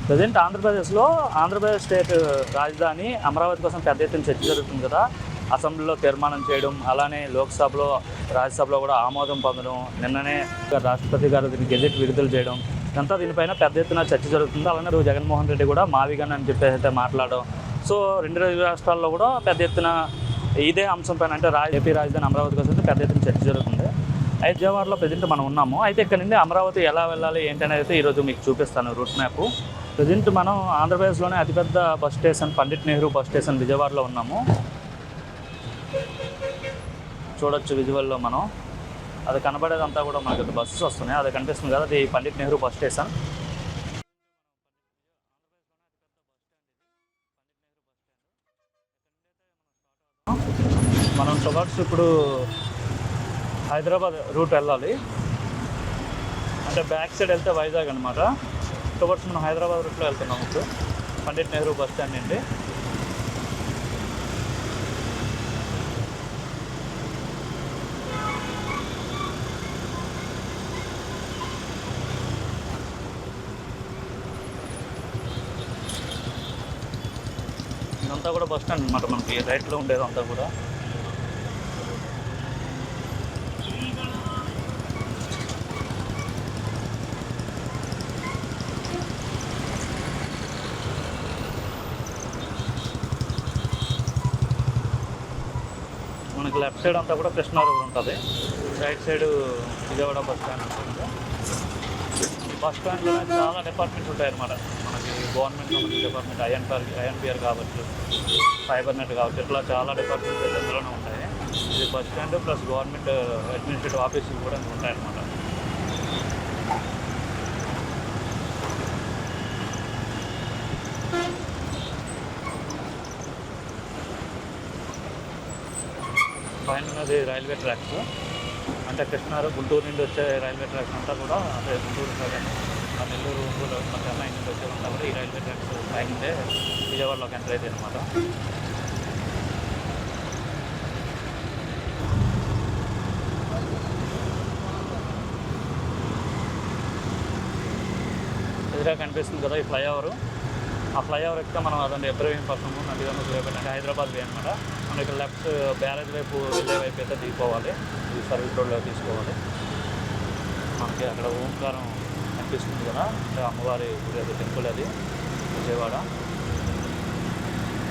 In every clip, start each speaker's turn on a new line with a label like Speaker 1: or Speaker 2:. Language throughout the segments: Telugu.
Speaker 1: ప్రజెంట్ ఆంధ్రప్రదేశ్ స్టేట్ రాజధాని అమరావతి కోసం పెద్ద ఎత్తున చర్చ జరుగుతుంది కదా. అసెంబ్లీలో తీర్మానం చేయడం, అలానే లోక్సభలో రాజ్యసభలో కూడా ఆమోదం పొందడం, నిన్ననే రాష్ట్రపతి గారు దీన్ని గెజెట్ విడుదల చేయడం, ఇదంతా దీనిపైన పెద్ద ఎత్తున చర్చ జరుగుతుంది. అలానే జగన్మోహన్ రెడ్డి కూడా మావిగన్ అని చెప్పేసి అయితే మాట్లాడడం. సో రెండు రాష్ట్రాల్లో కూడా పెద్ద ఎత్తున ఇదే అంశం పైన అంటే ఏపీ రాజధాని అమరావతి కోసం అయితే పెద్ద ఎత్తున చర్చ జరుగుతుంది. అయితే విజయవాడలో ప్రజెంట్ మనం ఉన్నాము. అయితే ఇక్కడ నుండి అమరావతి ఎలా వెళ్ళాలి ఏంటనేది అయితే ఈరోజు మీకు చూపిస్తాను రూట్ మ్యాప్. ప్రజెంట్ మనం ఆంధ్రప్రదేశ్లోనే అతిపెద్ద bus station Pandit Nehru bus station విజయవాడలో ఉన్నాము. చూడొచ్చు విజువల్లో మనం అది కనబడేదంతా కూడా మనకి బస్సెస్ వస్తున్నాయి. అది కనిపిస్తుంది కదా, అది పండిట్ నెహ్రూ బస్ స్టేషన్. మనం టువర్డ్స్ ఇప్పుడు హైదరాబాద్ రూట్ వెళ్ళాలి. అంటే బ్యాక్ సైడ్ వెళ్తే వైజాగ్ అనమాట. టువర్డ్స్ మనం హైదరాబాద్ రూట్లో వెళ్తున్నాం. ఇప్పుడు పండిట్ నెహ్రూ బస్ స్టాండ్ నుండి ఇదంతా కూడా బస్ స్టాండ్ అనమాట. మనకి రైట్లో ఉండేదంతా కూడా మనకి లెఫ్ట్ సైడ్ అంతా కూడా కృష్ణా రోడ్ ఉంటుంది. Right side Vijayawada bus stand ఉంటుంది. బస్ స్టాండ్లో చాలా డిపార్ట్మెంట్స్ ఉంటాయి అన్నమాట. మనకి గవర్నమెంట్ సంబంధించిన డిపార్ట్మెంట్ ఐఎన్పిఆర్ కావచ్చు, ఫైబర్ నెట్ కావచ్చు, ఇట్లా చాలా డిపార్ట్మెంట్స్ అందులోనే ఉంటాయి. ఇది bus stand plus government administrative ఆఫీసులు కూడా ఉంటాయన్నమాట. పైన ఉన్నది రైల్వే ట్రాక్స్, అంటే కృష్ణారు గుంటూరు నుండి వచ్చే రైల్వే ట్రాక్స్ అంతా కూడా, అంటే గుంటూరు కానీ నెల్లూరు ఒంగోలు చెన్నై నుండి వచ్చేదంతా కూడా ఈ రైల్వే ట్రాక్స్ పైనంటే విజయవాడలోకి ఎంటర్ అవుతాయి అనమాట. ఎదురుగా కనిపిస్తుంది కదా ఈ ఫ్లైఓవరు. ఆ ఫ్లైఓవర్ ఎక్కితే మనం అదండి ఇబ్రహీంపట్నం, నందిగామ, సూర్యాపేట అంటే హైదరాబాద్ వే అనమాట. మనం ఇక్కడ లెఫ్ట్ బ్యారేజ్ వైపు వెళ్ళే వైపు అయితే దిగిపోవాలి. ఈ సర్వీస్ రోడ్లో తీసుకోవాలి. మనకి అక్కడ ఓంకారం కనిపిస్తుంది కదా, అంటే అమ్మవారి గుడి, అది టెంపుల్, అది విజయవాడ.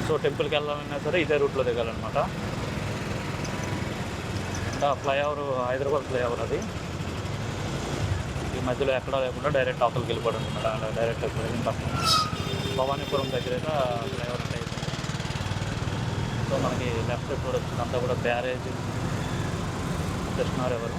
Speaker 1: సో టెంపుల్కి వెళ్ళాలన్నా సరే ఇదే రూట్లో దిగాలన్నమాట. అంటే ఆ ఫ్లైఓవర్ హైదరాబాద్ ఫ్లైఓవర్, అది ఈ మధ్యలో ఎక్కడా లేకుండా డైరెక్ట్ అవతలకి వెళ్ళిపోవడం అనమాట. అంటే డైరెక్ట్ ఇబ్రహీంపట్నం భవానీపురం దగ్గర అయితే ఫ్లైఓవర్ ఉంటాయి. సో మనకి లెఫ్ట్ చూడొచ్చు అంతా కూడా బ్యారేజ్ కృష్ణా రివర్.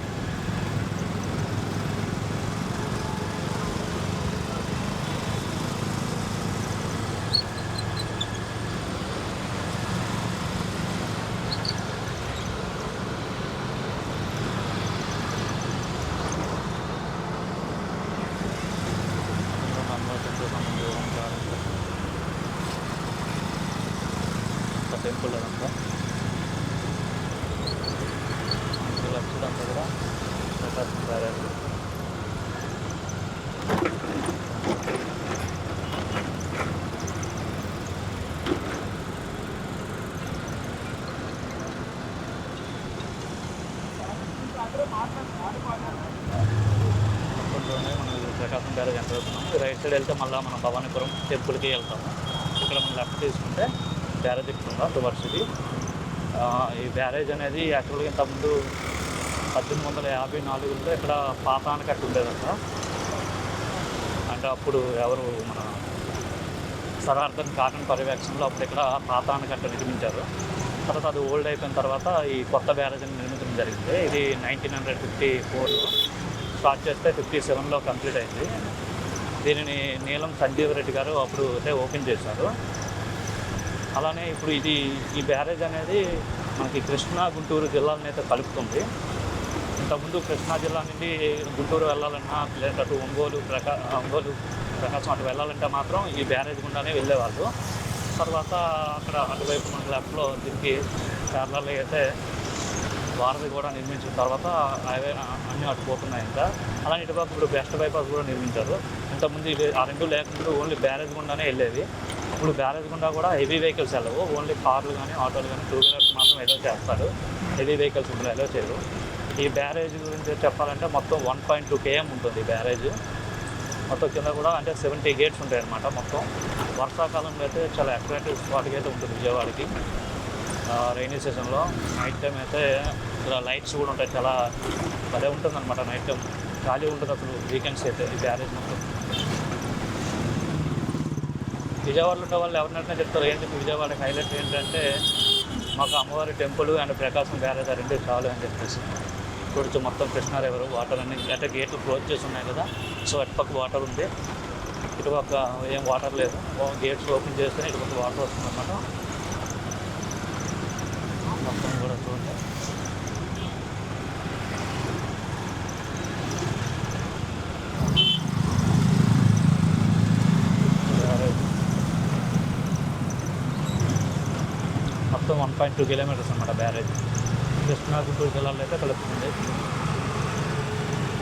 Speaker 1: టెంపుల్ అదంతా లెఫ్ట్ అంతా కూడా ప్రకాశం బ్యారేజ్. అప్పట్లోనే మనం ప్రకాశం బ్యారేజ్ ఎంటర్ అవుతున్నాము. రైట్ సైడ్ వెళ్తే మళ్ళీ మనం భవానీపురం టెంపుల్కి వెళ్తాము. ఇక్కడ మనం లెఫ్ట్ తీసుకుంటే బ్యారేజ్ ఎక్కుతుందా టువర్డ్స్ ఇది. ఈ బ్యారేజ్ అనేది యాక్చువల్గా ఇంతకుముందు 1854లో ఇక్కడ పాత ఆనకట్ట ఉండేదంట. అంటే అప్పుడు ఎవరు మన సర్ ఆర్థర్ కాటన్ పర్యవేక్షణలో అప్పుడు ఇక్కడ పాత ఆనకట్ట నిర్మించారు. తర్వాత అది ఓల్డ్ అయిపోయిన తర్వాత ఈ కొత్త బ్యారేజ్ని నిర్మించడం జరిగింది. ఇది 1954లో స్టార్ట్ చేస్తే 57లో కంప్లీట్ అయింది. దీనిని నీలం సంజీవ్ రెడ్డి గారు అప్పుడు అయితే ఓపెన్ చేశారు. అలానే ఇప్పుడు ఈ బ్యారేజ్ అనేది మనకి కృష్ణా గుంటూరు జిల్లాలను అయితే కలుపుతుంది. ఇంతకుముందు కృష్ణా జిల్లా నుండి గుంటూరు వెళ్ళాలన్నా, లేదా అటు ఒంగోలు ప్రకాశం అటు వెళ్ళాలంటే మాత్రం ఈ బ్యారేజ్ గుండానే వెళ్ళేవాళ్ళు. తర్వాత అక్కడ అటువైపు మన లెఫ్ట్లో దీనికి కేరళలో అయితే వారధి కూడా నిర్మించిన తర్వాత హైవే అన్నీ అటుపోతున్నాయి. ఇంకా అలానే ఇటుపక్క ఇప్పుడు బెస్ట్ బైపాస్ కూడా నిర్మించారు. ఇంతకుముందు ఇవి ఆ రెండు లేకుండా ఓన్లీ బ్యారేజ్ గుండానే వెళ్ళేది. ఇప్పుడు బ్యారేజ్ గుండా కూడా హెవీ వెహికల్స్ వెళ్ళవు, ఓన్లీ కార్లు కానీ ఆటోలు కానీ టూ వీలర్స్ మాత్రం ఎలో చేస్తారు, హెవీ వెహికల్స్ ఇప్పుడు ఎలో చేయరు. ఈ బ్యారేజ్ గురించి చెప్పాలంటే మొత్తం 1.2 km ఉంటుంది బ్యారేజ్. మొత్తం కింద కూడా అంటే 70 గేట్స్ ఉంటాయి అన్నమాట. మొత్తం వర్షాకాలంలో అయితే చాలా అట్రాక్టివ్ స్పాట్కి అయితే ఉంటుంది విజయవాడకి. రైనీ సీజన్లో నైట్ టైం అయితే ఇలా లైట్స్ కూడా ఉంటాయి, చాలా భలే ఉంటుంది అనమాట. నైట్ టైం ఖాళీ ఉంటుంది అసలు వీకెండ్స్ అయితే ఈ బ్యారేజ్ మొత్తం. విజయవాడలో ఉండే వాళ్ళు ఎవరినైనా చెప్తారు ఏంటి విజయవాడకి హైలైట్ ఏంటంటే మాకు అమ్మవారి టెంపుల్ అండ్ ప్రకాశం బ్యారేజ్ రెండు చాలు అని చెప్పేసి. చూడొచ్చు మొత్తం కృష్ణా రివర్ వాటర్ అన్ని అంటే గేట్లు క్లోజ్ చేసి ఉన్నాయి కదా, సో అటుపక్క వాటర్ ఉంది, ఇటుపక్క ఏం వాటర్ లేదు. గేట్స్ ఓపెన్ చేస్తేనే ఇటుపక్క వాటర్ వస్తుంది అన్నమాట. మొత్తం కూడా చూడండి. మొత్తం 1.2 km అన్నమాట బ్యారేజ్. కృష్ణా గుంటూరు జిల్లాలో అయితే కలుపుతుంది.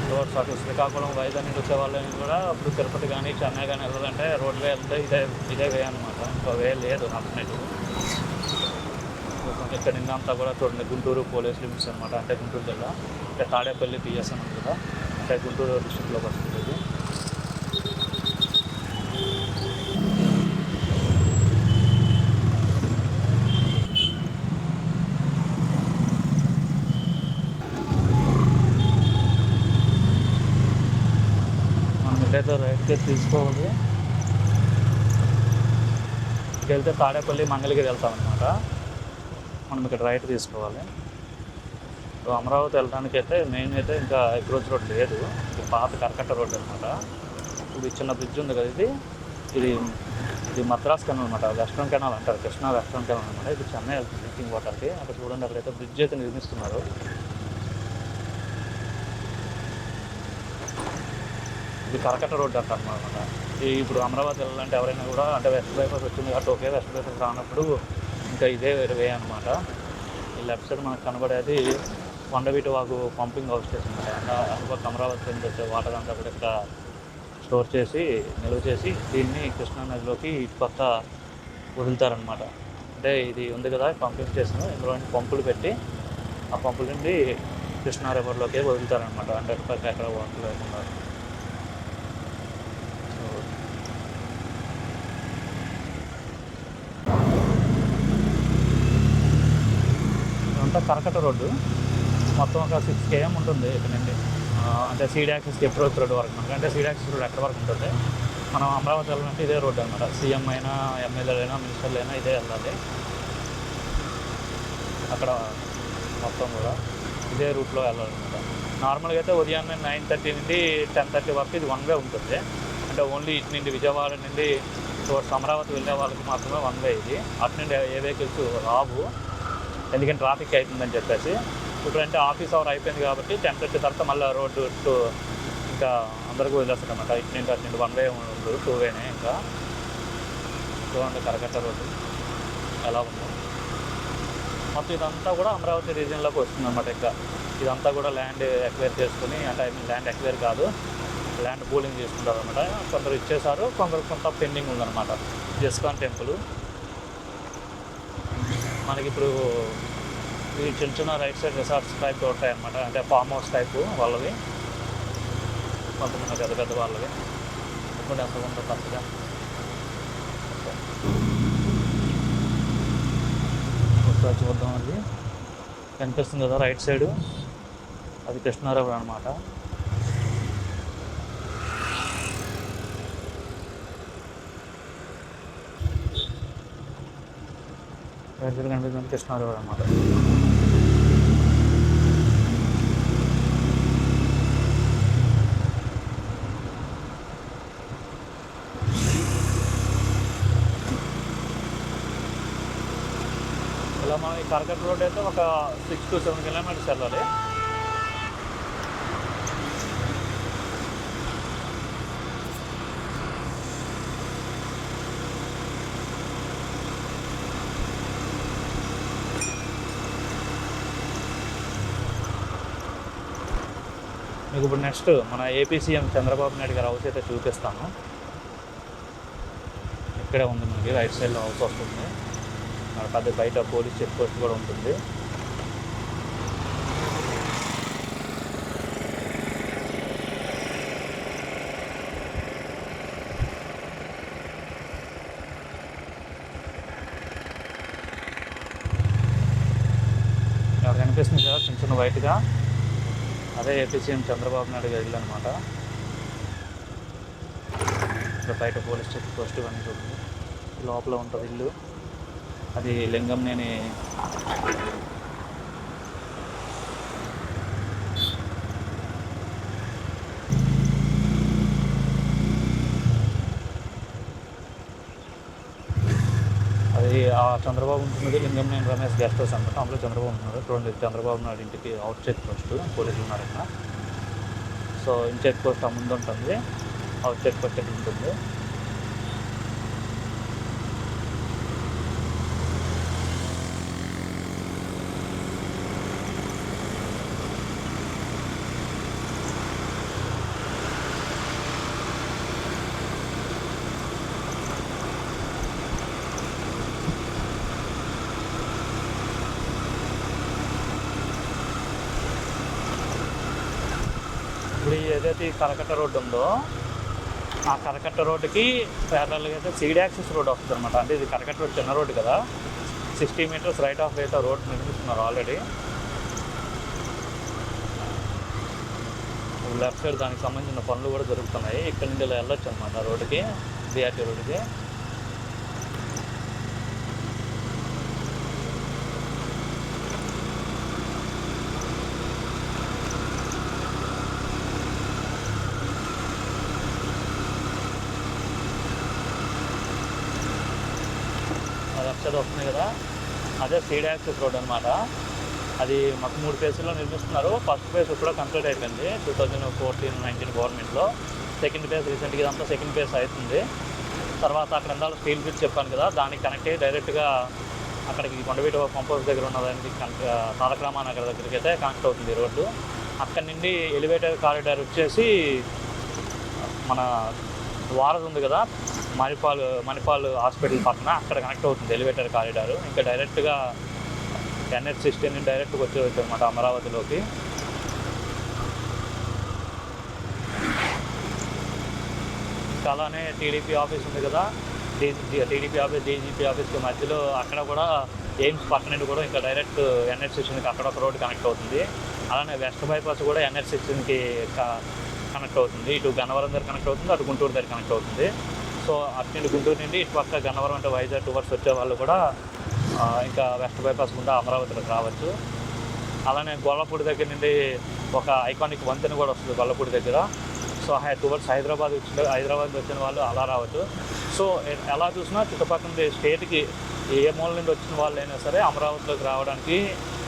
Speaker 1: రోడ్స్ అటు శ్రీకాకుళం వైజాగ్ నుంచి వచ్చే వాళ్ళని కూడా ఇప్పుడు తిరుపతి కానీ చెన్నై కానీ వెళ్ళాలంటే రోడ్ వే వెళ్తే ఇదే వే అనమాట, ఇంకో వే లేదు ఆల్టర్నేటివ్. ఇక్కడ నిన్నంతా కూడా చూడండి గుంటూరు పోలీస్ లిమిట్స్ అనమాట, అంటే గుంటూరు జిల్లా. అంటే తాడేపల్లి పిఎస్ అని ఉంది కదా, అంటే గుంటూరు డిస్ట్రిక్ట్లోకి వస్తుంది ఇది. మనం ఎక్కడైతే రైట్కి తీసుకోవాలి, ఇక్కడికి వెళ్తే తాడేపల్లి మంగళగిరి వెళ్తామన్నమాట. మనం ఇక్కడ రైట్ తీసుకోవాలి. అమరావతి వెళ్ళడానికి అయితే మెయిన్ అయితే ఇంకా అప్రోచ్ రోడ్ లేదు, ఇది పాత కర్కట్ట రోడ్ అనమాట. ఇది చిన్న బ్రిడ్జ్ ఉంది కదా, ఇది మద్రాస్ కెనాల్ అనమాట, వెస్ట్రన్ కెనాల్ అంటారు, కృష్ణా వెస్ట్రన్ కెనాల్ అనమాట. ఇది చెన్నై వెళ్తుంది డ్రింకింగ్ వాటర్కి. అక్కడ చూడండి, అక్కడైతే బ్రిడ్జ్ అయితే నిర్మిస్తున్నారు. ఇది కర్కట్ట రోడ్ అంటారు అనమాట. ఇప్పుడు అమరావతి వెళ్ళాలంటే ఎవరైనా కూడా అంటే వెస్ట్ బైపాస్ వచ్చింది కాబట్టి ఒకే వెస్ట్ బైపాస్ రానప్పుడు ఇంకా ఇదే వే అనమాట. ఈ లెఫ్ట్ సైడ్ మనకు కనబడేది Kondaveeti Vagu pumping house station అనమాట. అనుకోక అమరావతి నుంచి వచ్చే వాటర్ అంతా కూడా ఇక్కడ స్టోర్ చేసి నిల్వ చేసి దీన్ని కృష్ణా నదిలోకి ఇటు పక్క వదులుతారనమాట. అంటే ఇది ఉంది కదా పంపింగ్ స్టేషన్, ఇందులో పంపులు పెట్టి ఆ పంపుల నుండి కృష్ణా రివర్లోకి వదులుతారనమాట. అంటే ఇటు పక్క ఎక్కడ వాటర్ లేకుండా. కర్కట్ట రోడ్డు మొత్తం ఒక 6 km ఉంటుంది ఇక్కడ నుండి. అంటే సీడ్ యాక్సెస్కి అప్రోచ్ రోడ్డు వరకు మనకి, అంటే సీడ్ యాక్సెస్ రోడ్ ఎక్కడ వరకు ఉంటుంది. మనం అమరావతి వెళ్ళాలంటే ఇదే రోడ్డు అనమాట. సీఎం అయినా ఎమ్మెల్యేలు అయినా మినిస్టర్లు అయినా ఇదే వెళ్ళాలి. అక్కడ మొత్తం కూడా ఇదే రూట్లో వెళ్ళాలన్నమాట. నార్మల్గా అయితే ఉదయాన్నే 9:30 నుండి 10:30 వరకు ఇది 1 వే ఉంటుంది. అంటే ఓన్లీ ఇటు నుండి విజయవాడ నుండి టువర్డ్స్ అమరావతి వెళ్ళే వాళ్ళకి మాత్రమే 1 వే ఇది. అటు నుండి ఏ వెహికల్స్ రావు, ఎందుకంటే ట్రాఫిక్ అవుతుందని చెప్పేసి. ఇప్పుడంటే ఆఫీస్ అవర్ అయిపోయింది కాబట్టి 10:30 తర్వాత మళ్ళీ రోడ్డు ఇంకా అందరికీ వదిలేస్తారు అన్నమాట. ఇటు నుండి అటు నుండి 1 వే ఉండదు, 2 వేనే. ఇంకా చూడండి కరకట్ట రోడ్డు ఎలా ఉందో. మొత్తం ఇదంతా కూడా అమరావతి రీజియన్లోకి వస్తుంది అన్నమాట. ఇంకా ఇదంతా కూడా ల్యాండ్ ఎక్వైర్ చేసుకుని, అంటే ల్యాండ్ ఎక్వైర్ కాదు, ల్యాండ్ పూలింగ్ చేసుకుంటారు అనమాట. కొందరు ఇచ్చేసారు, కొంత పెండింగ్ ఉందన్నమాట. ఇస్కాన్ టెంపుల్ మనకి ఇప్పుడు ఈ చిన్న రైట్ సైడ్ రిసార్ట్స్ టైప్ ఉంటాయి అన్నమాట. అంటే ఫామ్ హౌస్ టైపు వాళ్ళవి, కొంతమంది పెద్ద వాళ్ళవి. ఇప్పుడు ఎంత ఉందో తప్పగా ఒకసారి చూద్దాం. అది కనిపిస్తుంది కదా రైట్ సైడు, అది కృష్ణా రివర్ అనమాట. రైట్ సైడ్ కనిపిస్తుంది కృష్ణా రివర్ అనమాట. ఇలా మనం ఈ కరకట్ట రోడ్ అయితే ఒక 6 to 7 kilometers వెళ్ళాలి. మీకు ఇప్పుడు నెక్స్ట్ మన ఏపీ సీఎం చంద్రబాబు నాయుడు గారి హౌస్ అయితే చూపిస్తాను. ఇక్కడే ఉంది, మనకి రైట్ సైడ్లో హౌస్ వస్తుంది. పెద్ద బయట పోలీస్ చెక్ పోస్ట్ కూడా ఉంటుంది. ఇక్కడ కనిపిస్తుంది కదా చిన్న చిన్న వైట్గా, అదే ఏపీ సీఎం చంద్రబాబు నాయుడు గారి ఇల్లు అనమాట. ఇక్కడ బయట పోలీస్ చెక్ పోస్ట్ ఇవన్నీ చూడండి. లోపల ఉంటుంది ఇల్లు, అది లింగంనేని అది చంద్రబాబు ఉంటుంది. లింగంనేని రమేష్ గెస్ట్ హౌస్ అనమాట. అందులో చంద్రబాబు ఉన్నారు. చూడండి, చంద్రబాబు నాయుడు ఇంటికి అవుట్ చెక్ పోస్ట్ పోలీసులు ఉన్నారు ఇక్కడ. సో ఇన్ చెక్ పోస్ట్ ముందు ఉంటుంది, అవుట్ చెక్ పోస్ట్ ఇక్కడ ఉంటుంది. ఇప్పుడు ఏదైతే కరకట్ట రోడ్డు ఉందో ఆ కరకట్ట రోడ్డుకి ప్యారల్గా అయితే సీడ్ యాక్సెస్ రోడ్ వస్తుంది అనమాట. అంటే ఇది కరకట్ట రోడ్ చిన్న రోడ్డు కదా, 60 మీటర్స్ రైట్ ఆఫ్ అయితే రోడ్ నిర్మిస్తున్నారు ఆల్రెడీ. లెఫ్ట్ సైడ్ దానికి సంబంధించిన పనులు కూడా జరుగుతున్నాయి. ఇక్కడ నుండి ఇలా వెళ్ళొచ్చు అనమాట రోడ్డుకి, బీఆర్టీ రోడ్డుకి. లెఫ్ట్ సైడ్ వస్తుంది కదా, అదే సీడ్ యాక్సెస్ రోడ్ అనమాట. అది మాకు 3 ఫేజ్లో నిర్మిస్తున్నారు. ఫస్ట్ ఫేజ్ కూడా కంప్లీట్ అయిపోయింది 2014-19 గవర్నమెంట్లో. సెకండ్ ఫేజ్ రీసెంట్గా ఇదంతా సెకండ్ ఫేజ్ అవుతుంది. తర్వాత అక్కడ ఎందాలో స్టీల్ బ్రిడ్జ్ చెప్పాను కదా, దానికి కనెక్ట్ అయ్యి డైరెక్ట్గా అక్కడికి కొండవీటి పంప్ హౌస్ దగ్గర ఉన్నదానికి తారక రామానగర్ దగ్గరికి అయితే కనెక్ట్ అవుతుంది రోడ్డు. అక్కడి నుండి ఎలివేటెడ్ కారిడార్ వచ్చేసి మన వారధి ఉంది కదా, మణిపాల్ హాస్పిటల్ పక్కన, అక్కడ కనెక్ట్ అవుతుంది ఎలివేటర్ కారిడారు. ఇంకా డైరెక్ట్గా NH-16 డైరెక్ట్గా వచ్చేవచ్చు అనమాట అమరావతిలోకి. ఇంకా అలానే టీడీపీ ఆఫీస్ ఉంది కదా, టీడీపీ ఆఫీస్ డీజీపీ ఆఫీస్కి మధ్యలో అక్కడ కూడా ఎయిమ్స్ పక్క నుండి కూడా ఇంకా డైరెక్ట్ NH-16కి అక్కడ ఒక రోడ్డు కనెక్ట్ అవుతుంది. అలానే వెస్ట్ బైపాస్ కూడా NH-16కి కనెక్ట్ అవుతుంది. ఇటు గన్నవరం దగ్గర కనెక్ట్ అవుతుంది, అటు గుంటూరు దగ్గర కనెక్ట్ అవుతుంది. సో అటు నుండి గుంటూరు నుండి ఇటు పక్క గన్నవరం అంటే వైజాగ్ టువర్స్ వచ్చే వాళ్ళు కూడా ఇంకా వెస్ట్ బైపాస్ గుండా అమరావతిలోకి రావచ్చు. అలానే గొల్లపూడి దగ్గర నుండి ఒక ఐకానిక్ వంతెన కూడా వస్తుంది గొల్లపూడి దగ్గర. సో టువర్స్ హైదరాబాద్ వచ్చిన వాళ్ళు అలా రావచ్చు. సో ఎలా చూసినా చుట్టుపక్కల స్టేట్కి ఏ మూల నుండి వచ్చిన వాళ్ళు అయినా సరే అమరావతిలోకి రావడానికి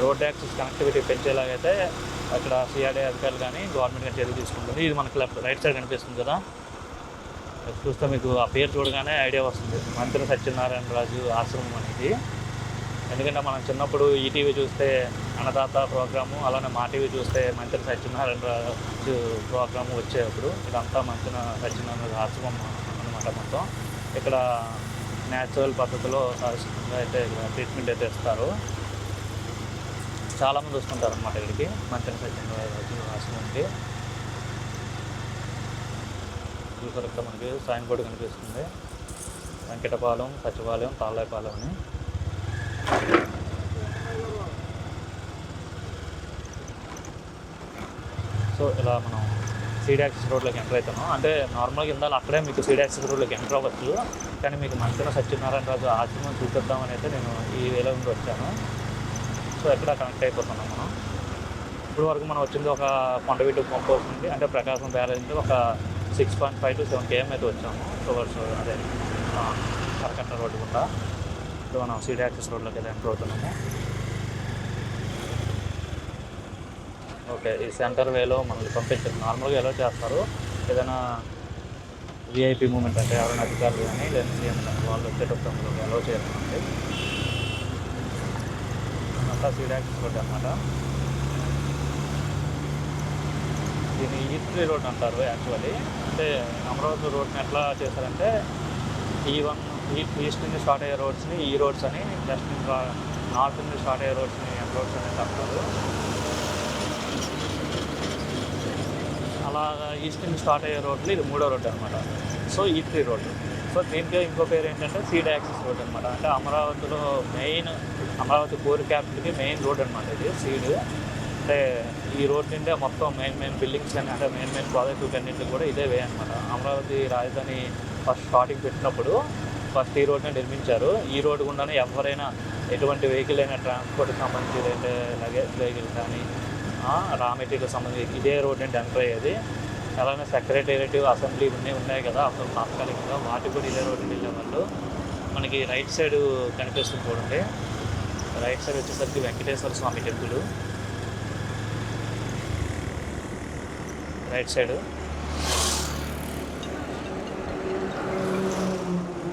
Speaker 1: రోడ్ యాక్సెస్ కనెక్టివిటీ పెంచేలాగైతే అక్కడ సిఆర్డీ అధికారులు కానీ గవర్నమెంట్ కానీ చర్యలు తీసుకుంటుంది. ఇది మనకి రైట్ సైడ్ కనిపిస్తుంది కదా, చూస్తే మీకు ఆ పేరు చూడగానే ఐడియా వస్తుంది, మంత్రి సత్యనారాయణ రాజు ఆశ్రమం అనేది. ఎందుకంటే మనం చిన్నప్పుడు ఈటీవీ చూస్తే అన్నదాత ప్రోగ్రాము, అలానే మా టీవీ చూస్తే మంత్రి సత్యనారాయణ రాజు ప్రోగ్రాము వచ్చేటప్పుడు ఇదంతా మంత్రి సత్యనారాయణ రాజు ఆశ్రమం అనమాట. మొత్తం ఇక్కడ న్యాచురల్ పద్ధతిలో అయితే ట్రీట్మెంట్ అయితే ఇస్తారు. చాలామంది వస్తుంటారు అన్నమాట ఇక్కడికి మంత్రి సత్యనారాయణ రాజు ఆశ్రమంకి. చూసారు ఇక్కడ మనకి సైన్ బోర్డు కనిపిస్తుంది, వెంకటపాలెం, సచివాలయం, తాళ్ళాయిపాలెం అని. సో ఇలా మనం సీడ్ యాక్సెస్ రోడ్లోకి ఎంటర్ అవుతాము. అంటే నార్మల్గా ఇందాక అక్కడే మీకు సీడ్ యాక్సెస్ రోడ్లోకి ఎంటర్ అవ్వచ్చు, కానీ మీకు మంత్రి సత్యనారాయణ రాజు ఆశ్రమం చూపిద్దామని అయితే నేను ఈ వేలో నుండి వచ్చాను. సో ఎక్కడ కనెక్ట్ అయిపోతున్నాం మనం. ఇప్పుడు వరకు మనం వచ్చింది ఒక కొండవీటి పంప్ హౌస్ నుండి, అంటే ప్రకాశం బ్యారేజ్ నుండి ఒక 6.5 to 7 km అయితే వచ్చాము. టువర్స్ అదే కరకట్ట రోడ్డు గుండా. ఇప్పుడు మనం సీడ్ యాక్సెస్ రోడ్లోకి అయితే ఎంటర్ అవుతున్నాము. ఓకే, ఈ సెంటర్ వేలో మనల్ని పంపించారు. నార్మల్గా ఎలా చేస్తారు, ఏదైనా విఐపీ మూమెంట్ అంటే ఎవరైనా అధికారులు కానీ లేదంటే వాళ్ళు వచ్చేటప్పుడు ఎలా చేస్తామండి. అంతా సీడ్ యాక్సెస్ రోడ్ అనమాట. దీన్ని ఈస్ట్ రోడ్ అంటారు యాక్చువల్లీ. అంటే అమరావతి రోడ్ని ఎట్లా చేశారంటే ఈస్ట్ నుంచి స్టార్ట్ అయ్యే రోడ్స్ని ఈ రోడ్స్ అని, వెస్ట్ నుంచి నార్త్ నుంచి స్టార్ట్ అయ్యే రోడ్స్ని ఎం రోడ్స్ అనేది అంటారు. అలా ఈస్ట్ నుంచి స్టార్ట్ అయ్యే రోడ్లు ఇది 3వ రోడ్డు అనమాట. So east road. సో దీనికి ఇంకో పేరు ఏంటంటే సీడ్ యాక్సిస్ రోడ్ అనమాట. అంటే అమరావతిలో అమరావతి కోర్ క్యాపిటల్కి మెయిన్ రోడ్ అనమాట ఇది సీడ్. అంటే ఈ రోడ్ నుండే మొత్తం మెయిన్ బిల్డింగ్స్ కానీ, అంటే మెయిన్ ప్రాజెక్టులు అన్నింటికి కూడా ఇదే వే అనమాట. అమరావతి రాజధాని ఫస్ట్ స్టార్టింగ్ పెట్టినప్పుడు ఫస్ట్ ఈ రోడ్ని నిర్మించారు. ఈ రోడ్డు గుండానే ఎవరైనా ఎటువంటి వెహికల్ అయినా ట్రాన్స్పోర్ట్కి సంబంధించి లేదంటే లగేజ్ వెహికల్ కానీ రా మెటీరియల్ సంబంధించి ఇదే రోడ్ నుండి ఎంటర్ అయ్యేది. అలానే సెక్రటేరియట్, అసెంబ్లీ ఉన్నాయి కదా అసలు తాత్కాలికంగా, వాటికి కూడా ఇదే రోడ్డు వెళ్ళేవాళ్ళు. మనకి రైట్ సైడ్ కనిపిస్తుంది చూడండి. రైట్ సైడ్ వచ్చేసరికి వెంకటేశ్వర స్వామి టెంపుల్ రైట్ సైడ్.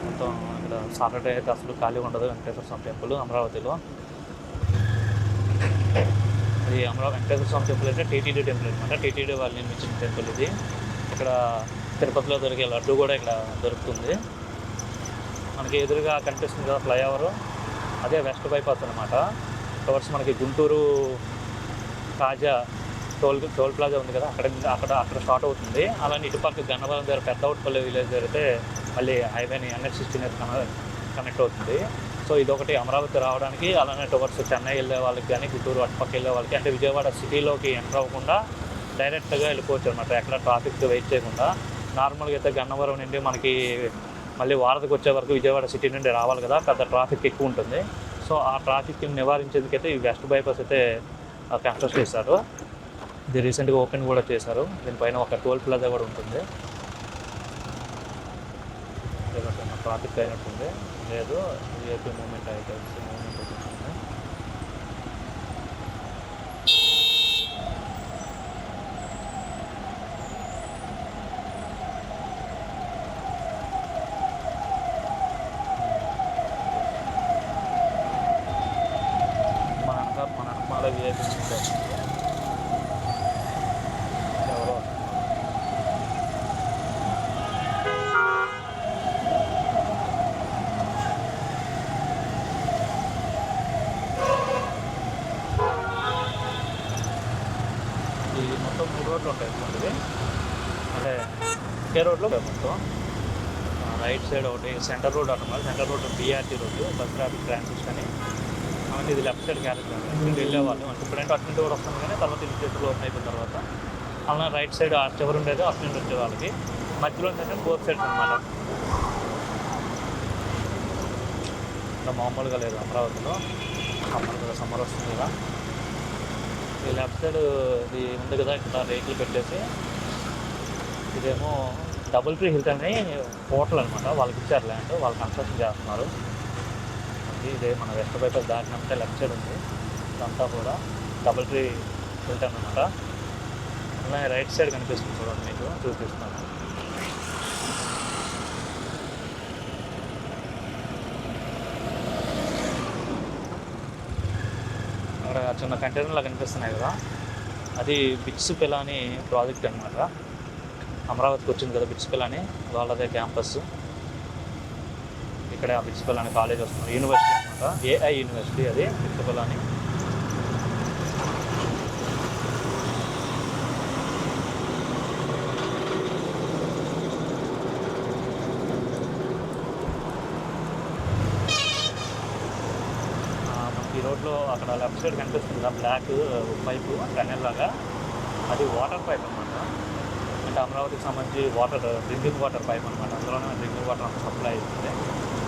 Speaker 1: మొత్తం ఇక్కడ సాటర్డే అయితే అసలు ఖాళీ ఉండదు వెంకటేశ్వర స్వామి టెంపుల్ అమరావతిలో. ఇది వెంకటేశ్వర స్వామి టెంపుల్ అంటే టీటీడీ టెంపుల్ అనమాట. టీటీడీ వాళ్ళు నిర్మించిన టెంపుల్ ఇది. ఇక్కడ తిరుపతిలో దొరికే లడ్డు కూడా ఇక్కడ దొరుకుతుంది. మనకి ఎదురుగా కనిపిస్తుంది కదా ఫ్లైఓవర్, అదే వెస్ట్ బైపాస్ అనమాట. టువర్డ్స్ మనకి గుంటూరు కాజా టోల్ ప్లాజా ఉంది కదా, అక్కడ స్టార్ట్ అవుతుంది. అలానే ఇటుపక్క గన్నవరం దగ్గర పెద్దవుట్పల్లి విలేజ్ జరిగితే మళ్ళీ హైవేని NH-16 కనెక్ట్ అవుతుంది. సో ఇదొకటి అమరావతి రావడానికి. అలానే టువర్డ్స్ చెన్నై వెళ్ళే వాళ్ళకి కానీ, గుంటూరు అటుపక్క వెళ్ళే వాళ్ళకి, అంటే విజయవాడ సిటీలోకి ఎంటర్ అవ్వకుండా డైరెక్ట్గా వెళ్ళిపోవచ్చు అనమాట, ఎక్కడ ట్రాఫిక్ వెయిట్ చేయకుండా. నార్మల్గా అయితే గన్నవరం నుండి మనకి మళ్ళీ వారధికి వచ్చే వరకు విజయవాడ సిటీ నుండి రావాలి కదా, పెద్ద ట్రాఫిక్ ఎక్కువ ఉంటుంది. సో ఆ ట్రాఫిక్ని నివారించేందుకైతే ఈ వెస్ట్ బైపాస్ అయితే కన్స్ట్రక్ట్ చేశారు. ఇది రీసెంట్గా ఓపెన్ కూడా చేశారు. దీనిపైన ఒక టోల్ ప్లాజా కూడా ఉంటుంది. ట్రాఫిక్ అయినట్టుంది, లేదు విఐపీ మూమెంట్ అయితే మూమెంట్ అవుతుంది. మన అనమాల విఐపీ మూమెంట్ ఎవరో ఈ మొత్తం 3 రోడ్లు ఉంటాయి ఇటువంటివి. అంటే ఒకే రోడ్లో మొత్తం రైట్ సైడ్ ఒకటి సెంటర్ రోడ్ అనమాట. Centre road BRT road, bus traffic transit అని. కాబట్టి ఇది లెఫ్ట్ సైడ్ క్యారెక్టర్ నుండి వెళ్ళేవాళ్ళు. అంటే ఇప్పుడంటే అటు నుండి కూడా వస్తుంది కానీ తర్వాత ఇంటి చేతులు ఓపెన్ అయిపోయిన తర్వాత అలా రైట్ సైడ్ చివరి ఉండేది అటు నుండి వచ్చే వాళ్ళకి. మధ్యలో ఏంటంటే 4 సైడ్స్ అనమాట. ఇంకా మామూలుగా లేదు అమరావతిలో. సమ్మర్ వస్తుంది కదా. ఈ లెఫ్ట్ సైడ్ ఇది ఉంది కదా, ఇక్కడ రేకులు పెట్టేసి, ఇదేమో డబుల్ ట్రీ హిల్స్ అని హోటల్ అనమాట. వాళ్ళకి ఇచ్చారు ల్యాండ్, వాళ్ళు కన్స్ట్రక్షన్ చేస్తున్నారు. ఇదే మన వెస్ట్ బైపాస్ దాటినప్పుడే లెఫ్ట్ సైడ్ ఉంది. ఇదంతా కూడా డబుల్ ట్రీ హిల్స్ అనమాట. అలాగే రైట్ సైడ్ కనిపిస్తుంది చూడండి, మీకు చూపిస్తాను. అక్కడ చిన్న కంటైనర్లా కనిపిస్తున్నాయి కదా, అది బిట్స్ పిలాని ప్రాజెక్ట్ అనమాట. అమరావతికి వచ్చింది కదా బిట్స్ పిలాని, వాళ్ళదే క్యాంపస్. ఇక్కడ బిట్స్ పిలాని కాలేజ్ వస్తుంది, యూనివర్సిటీ అనమాట, AI యూనివర్సిటీ అది బిట్స్ పిలాని. ఈ రోడ్లో అక్కడ లెఫ్ట్ సైడ్ కనిపిస్తుంది కదా బ్లాక్ పైపు టనెల్ లాగా, అది వాటర్ పైప్ అనమాట. అంటే అమరావతికి సంబంధించి డ్రింకింగ్ వాటర్ పైప్ అనమాట. అందులోనే డ్రింకింగ్ వాటర్ అంత సప్లై అవుతుంది.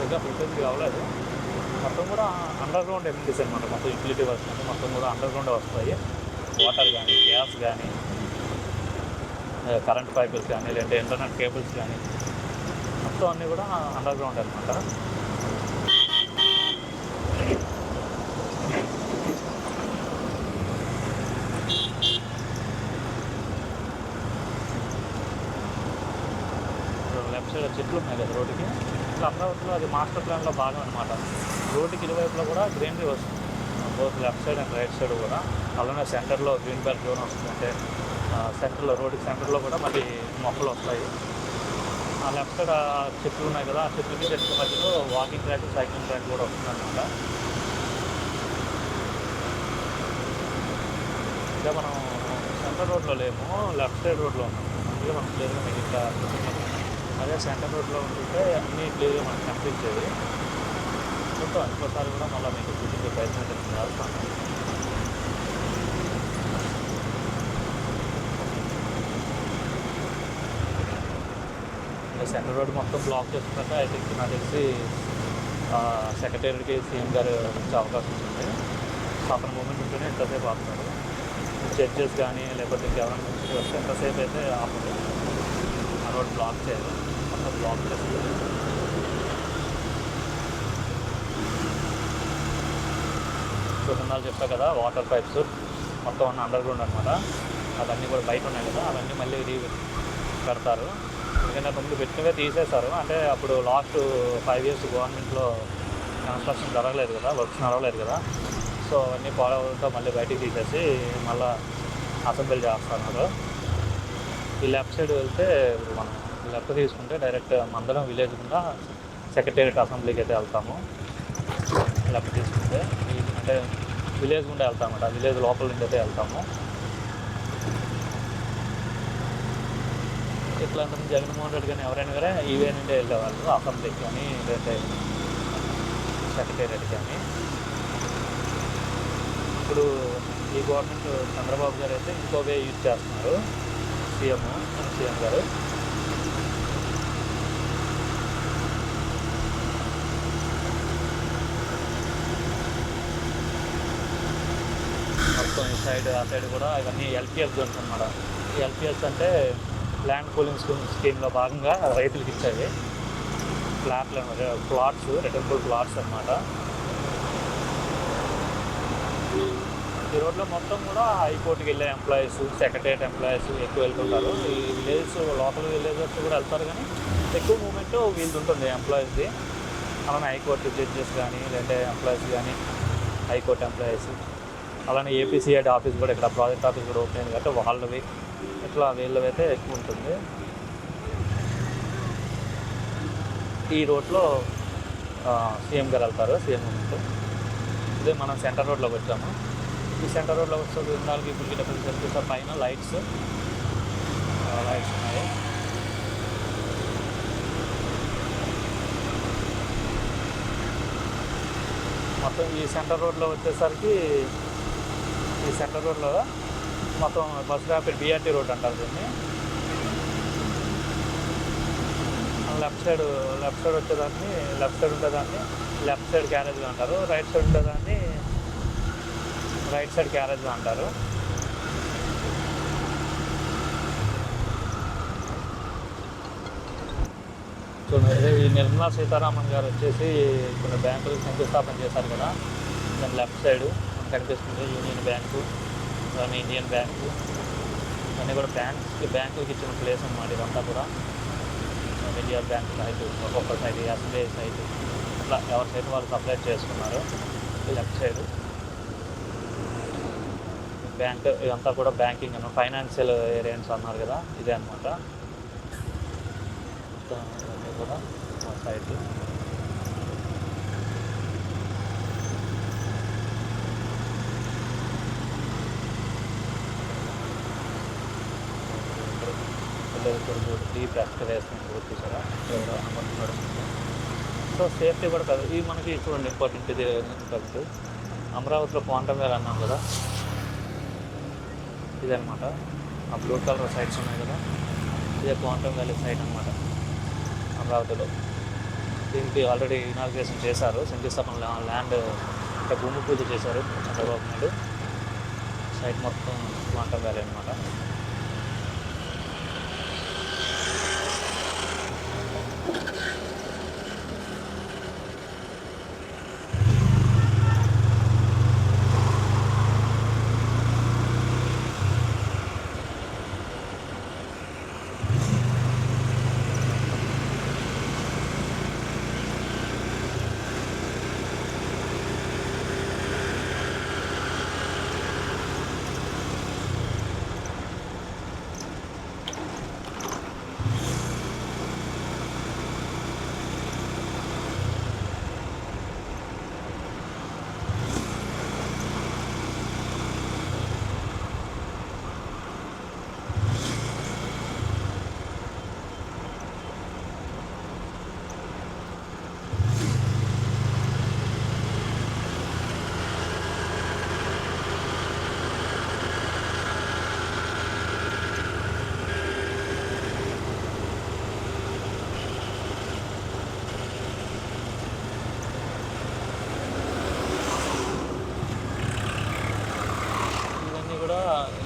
Speaker 1: ఇంకా ఫిఫ్టీన్కి కావలేదు. మొత్తం కూడా అండర్ గ్రౌండ్ ఎమ్యూనిటీస్ అనమాట. మొత్తం యూటిలిటీ వర్క్స్ అంటే మొత్తం కూడా అండర్ గ్రౌండ్ వస్తాయి. వాటర్ కానీ, గ్యాస్ కానీ, కరెంట్ పైపుల్స్ కానీ, లేదంటే ఇంటర్నెట్ కేబుల్స్ కానీ, మొత్తం అన్నీ కూడా అండర్ గ్రౌండ్ అనమాట. లెఫ్ట్ సైడ్ చెట్లు ఉన్నాయి కదా రోడ్డుకి. ఇట్లా అమరావతిలో అది మాస్టర్ ప్లాన్లో భాగం అనమాట. రోడ్డుకి ఇరువైపులో కూడా గ్రీనరీ వస్తుంది, both left side and right side కూడా. అలానే సెంటర్లో గ్రీన్ బెల్ట్ జోన్ వస్తుంది. అంటే సెంటర్లో, రోడ్డు సెంటర్లో కూడా మళ్ళీ మొక్కలు వస్తాయి. ఆ లెఫ్ట్ సైడ్ చెట్లు ఉన్నాయి కదా, ఆ చెట్లకి చెట్ల మధ్యలో వాకింగ్ ట్రాక్, సైక్లింగ్ ట్రాక్ కూడా వస్తుందన్నమాట. ఇంకా మనం సెంటర్ రోడ్లో లేము, లెఫ్ట్ సైడ్ రోడ్లో ఉన్నాం. అందుకే మనం క్లియర్గా మీకు ఇంకా అదే సెంటర్ రోడ్లో ఉంటుంటే అన్నీ క్లియర్గా మనకు కనిపించేది. చూద్దాం ఇంకోసారి కూడా మళ్ళీ మీకు చూపించే ప్రయత్నం చేస్తాను. ఇంకా సెంటర్ రోడ్ మొత్తం బ్లాక్ చేసుకున్నాక ఐ థింక్ నాకు తెలిసి సెక్రటరీకి సీఎం గారు వచ్చే అవకాశం ఉంటుంది. అతని మూమెంట్ ఉంటేనే ఎంతసేపు ఆపుతారు. జడ్జెస్ కానీ లేకపోతే ఇంకెవరైనా నుంచి వస్తే ఎంతసేపు అయితే ఆపదు. ఆ రోడ్ బ్లాక్ చేయరు, మొత్తం బ్లాక్ చేస్తారు. చూడండి చెప్పా కదా, వాటర్ పైప్స్ మొత్తం ఉన్న అండర్ గ్రౌండ్ అనమాట. అవన్నీ కూడా బయట ఉన్నాయి కదా, అవన్నీ మళ్ళీ పెడతారు. ఎందుకంటే ముందు పెట్టినవే తీసేశారు. అంటే అప్పుడు లాస్ట్ 5 years గవర్నమెంట్లో కన్స్ట్రక్షన్ జరగలేదు కదా, వర్క్స్ నడవలేదు కదా. సో అవన్నీ పోవడంతో మళ్ళీ బయటికి తీసేసి మళ్ళీ అసెంబ్లీ చేస్తున్నారు. ఈ లెఫ్ట్ సైడ్ వెళ్తే ఇప్పుడు మనం లెఫ్ట్ తీసుకుంటే డైరెక్ట్ మందరం విలేజ్ గుండా సెక్రటేరియట్ అసెంబ్లీకి అయితే వెళ్తాము. లెఫ్ట్ తీసుకుంటే అంటే విలేజ్ గుండా వెళ్తామన్నమాట, విలేజ్ లోపల నుండి అయితే వెళ్తాము. ఇట్లా జగన్మోహన్ రెడ్డి కానీ ఎవరైనా కానీ ఈవే నుండి వెళ్ళేవాళ్ళు అసెంబ్లీకి కానీ లేదంటే సెక్రటేరియట్ కానీ. ఇప్పుడు ఈ గవర్నమెంట్ చంద్రబాబు గారు అయితే ఇంకో వే యూజ్ చేస్తున్నారు, సీఎం గారు. మొత్తం ఈ సైడ్ ఆ సైడ్ కూడా ఇవన్నీ ఎల్పిఎస్ జోన్స్ అన్నమాట. ఈ ఎల్పిఎస్ అంటే ల్యాండ్ పూలింగ్ స్కీమ్లో భాగంగా రైతులకు ఇచ్చేవి ప్లాట్స్, రిటర్నబుల్ ప్లాట్స్ అన్నమాట. ఈ రోడ్లో మొత్తం కూడా హైకోర్టుకి వెళ్ళే ఎంప్లాయీస్, సెక్రటరియట్ ఎంప్లాయీస్ ఎక్కువ వెళ్తుంటారు. ఈ విలేజ్ లోకల్ విలేజెస్ కూడా వెళ్తారు, కానీ ఎక్కువ మూమెంట్ వీళ్ళు ఉంటుంది ఎంప్లాయీస్ది. అలానే హైకోర్టు జడ్జెస్ కానీ లేదంటే ఎంప్లాయీస్ కానీ, హైకోర్టు ఎంప్లాయీస్, అలానే ఏపీసీఐడి ఆఫీస్ కూడా ఇక్కడ ప్రాజెక్ట్ ఆఫీస్ కూడా ఓపెన్ అయింది కాబట్టి వాళ్ళవి ఇట్లా వీళ్ళవైతే ఎక్కువ ఉంటుంది. ఈ రోడ్లో సీఎం గారు వెళ్తారు, సీఎం మూమెంట్. ఇదే మనం సెంటర్ రోడ్లోకి వచ్చాము. ఈ సెంటర్ రోడ్లో వచ్చే 4 ఇప్పటికి డిఫరెన్స్ కనిపిస్తే పైన లైట్స్ ఉన్నాయి. మొత్తం ఈ సెంటర్ రోడ్లో వచ్చేసరికి ఈ సెంటర్ రోడ్లో మొత్తం బస్ ర్యాపిడ్ బీఆర్టీ రోడ్ అంటారు దీన్ని. లెఫ్ట్ సైడ్ వచ్చేదాన్ని లెఫ్ట్ సైడ్ ఉండేదాన్ని లెఫ్ట్ సైడ్ క్యారేజ్గా అంటారు, రైట్ సైడ్ ఉండేదాన్ని రైట్ సైడ్ క్యారేజ్గా అంటారు. సో ఈ నిర్మలా సీతారామన్ గారు వచ్చేసి కొన్ని బ్యాంకులకు శంకుస్థాపన చేశారు కదా, దాని లెఫ్ట్ సైడ్ కనిపిస్తుంది యూనియన్ బ్యాంకు, అలానే ఇండియన్ బ్యాంకు, అన్నీ కూడా బ్యాంకులకి ఇచ్చిన ప్లేస్ అన్నమాట. ఇదంతా కూడా ఇండియా బ్యాంక్ సైట్, ఒక్కొక్క సైట్, ఎస్బీఐ సైట్, అట్లా ఎవరి సైట్ వాళ్ళు సపరేట్ చేసుకున్నారు. లెఫ్ట్ సైడ్ బ్యాంక్, ఇదంతా కూడా బ్యాంకింగ్ అన్న ఫైనాన్షియల్ ఏరియాస్ అన్నారు కదా, ఇదే అనమాట. ఇవన్నీ కూడా సైట్. డీప్ ఎక్స్కవేషన్ చూసారా నడుస్తుంది. సో సేఫ్టీ కూడా కాదు. ఇది మనకి చూడండి ఇంపార్టెంట్, ఇది ఇంపార్టెంట్. అమరావతిలో క్వాంటమ్ వ్యాలీ అన్నాం కదా, ఇదనమాట. ఆ బ్లూ కలర్ సైట్స్ ఉన్నాయి కదా, ఇదే క్వాంటమ్ వ్యాలీ సైట్ అనమాట అమరావతిలో. దీనికి ఆల్రెడీ ఇనాగ్రేషన్ చేశారు, శంకుస్థాపన ల్యాండ్ అంటే భూమి పూజ చేశారు చంద్రబాబు నాయుడు. సైట్ మొత్తం క్వాంటమ్ వ్యాలీ అనమాట.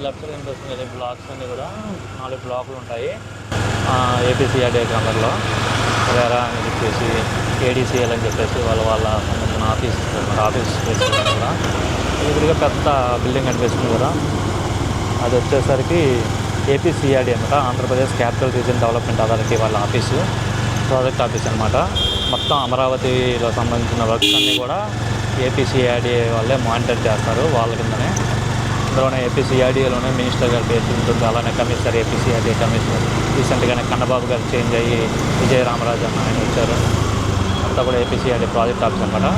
Speaker 1: లెఫ్ట్ సైడ్ కనిపిస్తుంది కదా బ్లాక్స్ అన్నీ కూడా 4 బ్లాకులు ఉంటాయి. ఏపీసీఆర్డీ కలర్లో వేరా అని చెప్పేసి ఏడీసీఎల్ అని చెప్పేసి వాళ్ళ సంబంధించిన ఆఫీస్ స్పేస్ కూడా ఎదురుగా పెద్ద బిల్డింగ్ కనిపిస్తుంది కదా, అది వచ్చేసరికి ఏపీసీఆర్డీ అనమాట, Andhra Pradesh capital region development authority వాళ్ళ ఆఫీసు, ప్రాజెక్ట్ ఆఫీస్ అనమాట. మొత్తం అమరావతిలో సంబంధించిన వర్క్స్ అన్నీ కూడా ఏపీసీఆర్డీ వాళ్ళే మానిటర్ చేస్తారు. వాళ్ళ కిందనే అందులోనే ఏపీసీఆర్డీలోనే మినిస్టర్ గారి పేరు ఉంటుంది. అలానే కమిషనర్, ఏపీసీఆర్డీ కమిషనర్ రీసెంట్గానే కన్నబాబు గారు చేంజ్ అయ్యి విజయ రామరాజు అన్న ఆయన వచ్చారు. అంతా కూడా ఏపీసీఆర్డీ ప్రాజెక్ట్ ఆఫీస్ అనమాట.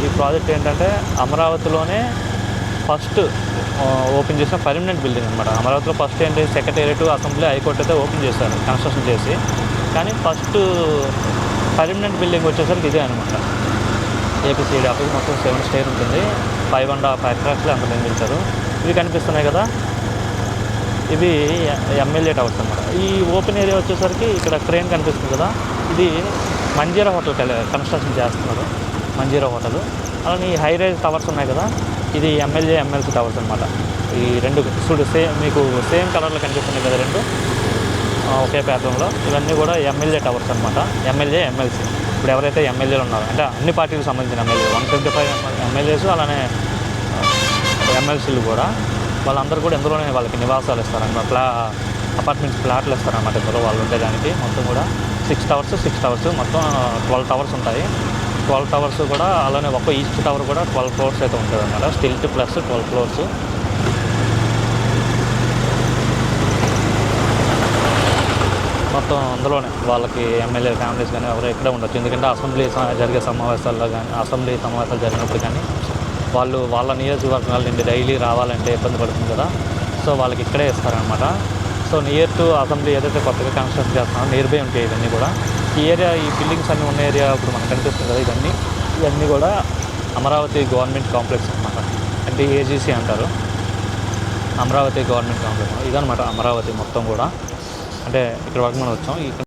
Speaker 1: ఈ ప్రాజెక్ట్ ఏంటంటే అమరావతిలోనే ఫస్ట్ ఓపెన్ చేసిన పర్మనెంట్ బిల్డింగ్ అనమాట. అమరావతిలో ఫస్ట్ ఏంటి సెక్రటేరియట్, అసెంబ్లీ, హైకోర్టు అయితే ఓపెన్ చేశారు కన్స్ట్రక్షన్ చేసి, కానీ ఫస్ట్ పర్మనెంట్ బిల్డింగ్ వచ్చేసరికి ఇదే అనమాట. ఏపీసీఆర్డీ ఆఫీస్ మొత్తం 7 స్టేర్ ఉంటుంది. 5.5 acres అంత నిర్మించారు. ఇవి కనిపిస్తున్నాయి కదా, ఇవి ఎమ్మెల్యే టవర్స్ అనమాట. ఈ ఓపెన్ ఏరియా వచ్చేసరికి ఇక్కడ క్రేన్ కనిపిస్తుంది కదా, ఇది మంజీరా హోటల్ కన్స్ట్రక్షన్ చేస్తున్నారు, మంజీరా హోటల్. అలానే ఈ హై రైజ్ టవర్స్ ఉన్నాయి కదా, ఇది ఎమ్మెల్యే ఎమ్మెల్సీ టవర్స్ అనమాట. ఈ రెండు మీకు సేమ్ కలర్లో కనిపిస్తున్నాయి కదా, రెండు ఒకే ప్యాటర్న్లో. ఇవన్నీ కూడా ఎమ్మెల్యే టవర్స్ అనమాట, ఎమ్మెల్యే ఎమ్మెల్సీ. ఇప్పుడు ఎవరైతే ఎమ్మెల్యేలు ఉన్నారో అంటే అన్ని పార్టీలకు సంబంధించిన ఎమ్మెల్యే 155 ఎమ్మెల్యేస్, అలానే ఎమ్మెల్సీలు కూడా, వాళ్ళందరూ కూడా ఇందులోనే వాళ్ళకి నివాసాలు ఇస్తారన్నమాట. అపార్ట్మెంట్స్, ఫ్లాట్లు ఇస్తారన్నమాట ఇందులో వాళ్ళు ఉండేదానికి. మొత్తం కూడా 6 టవర్స్ మొత్తం 12 టవర్స్ ఉంటాయి. 12 టవర్స్ కూడా అలానే ఒక ఈస్ట్ టవర్ కూడా 12 ఫ్లోర్స్ అయితే ఉంటుంది అన్నమాట. Stilt plus 12 floors. మొత్తం అందులోనే వాళ్ళకి ఎమ్మెల్యే ఫ్యామిలీస్ కానీ ఎవరు ఎక్కడే ఉండొచ్చు. ఎందుకంటే అసెంబ్లీ సమావేశాలు జరిగినప్పుడు కానీ వాళ్ళ నియోజకవర్గాల నుండి డైలీ రావాలంటే ఇబ్బంది పడుతుంది కదా, సో వాళ్ళకి ఇక్కడే ఇస్తారనమాట. సో నియర్ టు అసెంబ్లీ ఏదైతే కొత్తగా కన్స్ట్రక్ట్ చేస్తున్నారో నియర్ బై ఉంటాయి ఇవన్నీ కూడా. ఈ ఏరియా, ఈ బిల్డింగ్స్ అన్నీ ఉన్న ఏరియా ఇప్పుడు మనకు కనిపిస్తుంది కదా, ఇవన్నీ కూడా అమరావతి గవర్నమెంట్ కాంప్లెక్స్ అనమాట. అంటే ఏజీసీ అంటారు, అమరావతి గవర్నమెంట్ కాంప్లెక్స్. ఇదనమాట అమరావతి మొత్తం కూడా. అంటే ఇక్కడ వరకు మనం వచ్చాం.